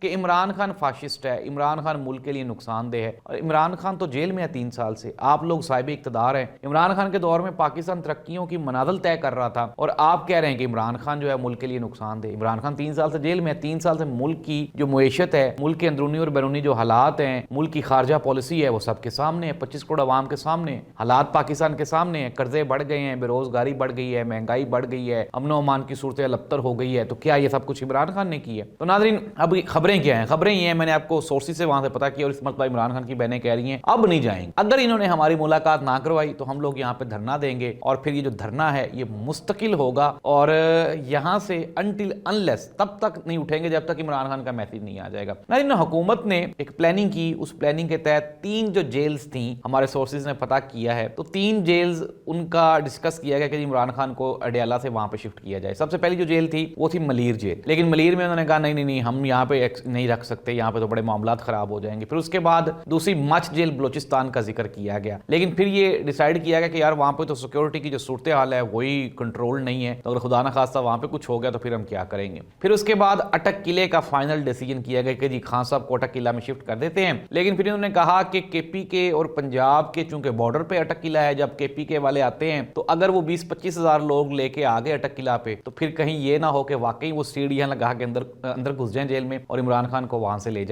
کہ عمران خان فاشسٹ ہے، عمران خان ملک کے لیے نقصان دہ ہے، اور عمران خان تو جیل میں ہے 3 سال سے، آپ لوگ صاحب اقتدار ہیں۔ عمران خان کے دور میں پاکستان ترقیوں کی منازل طے کر رہا تھا، اور آپ کہہ رہے ہیں کہ عمران خان جو ہے ملک کے لیے نقصان دہ۔ عمران خان 3 سال سے جیل میں ہے، 3 سال سے ملک کی جو معیشت ہے، ملک کے اندرونی اور بیرونی جو حالات ہیں، ملک کی خارجہ پالیسی ہے، وہ سب کے سامنے ہے، 25 کروڑ عوام کے سامنے ہے، حالات پاکستان کے سامنے ہیں، قرضے بڑھ گئے ہیں، بے روزگاری بڑھ گئی ہے، مہنگائی بڑھ گئی ہے، امن و امان کی صورتحال ابتر ہو گئی ہے۔ تو کیا یہ سب کچھ عمران خان نے کی ہے؟ تو ناظرین، اب خبریں کیا ہیں؟ خبریں یہ ہیں، میں نے آپ کو سورسز سے وہاں سے پتا کیا، اور اس مرتبہ عمران خان کی بہنیں کہہ رہی ہیں اب نہیں جائیں گے۔ اگر انہوں نے ہماری ملاقات نہ کروائی تو ہم لوگ یہاں پہ دھرنا دیں گے، اور پھر یہ جو دھرنا ہے یہ مستقل ہوگا، اور یہاں سے انٹل انلیس تب تک نہیں اٹھیں گے جب تک عمران خان کا میسج نہیں آ جائے گا۔ ناظرین، حکومت نے ایک پلاننگ کی، اس پلاننگ کے تحت 3 جو جیلز تھیں، ہمارے سورسز نے پتا کیا ہے، تو 3 جیلز ان کا ڈسکس کیا گیا کہ عمران خان کو اڈیالہ سے وہاں پہ شفٹ کیا جائے۔ سب سے پہلی جو جیل تھی وہ تھی ملیر جیل، لیکن ملیر میں انہوں نے کہا نہیں ہم یہاں پہ نہیں رکھ سکتے، یہاں پہ تو بڑے معاملات خراب ہو جائیں گے۔ پھر اس کے بعد دوسری مچ جیل بلوچستان کا ذکر کیا گیا، لیکن پھر یہ ڈیسائیڈ کیا گیا کہ یار وہاں پہ تو سیکورٹی کی جو صورتحال ہے وہی کنٹرول نہیں ہے، تو اگر خدا نہ خواستہ وہاں پہ کچھ ہو گیا تو پھر ہم کیا کریں گے۔ پھر اس کے بعد اٹک قلعے کا فائنل ڈیسیجن کیا گیا کہ جی خان صاحب کو اٹک قلعہ میں شفٹ کر دیتے ہیں، لیکن پھر انہوں نے کہا کہ کے پی کے اور پنجاب کے چونکہ بارڈر پہ اٹک قلعہ ہے، جب کے پی کے والے آتے ہیں تو اگر وہ 20-25 ہزار لوگ لے کے آگے اٹک قلعہ پہ، تو پھر کہیں یہ نہ ہو کہ واقعی وہ سیڑھیاں لگا کے اندر گھس جائیں جیل میں اور عمران خان کو وہاں سے لے جائیں۔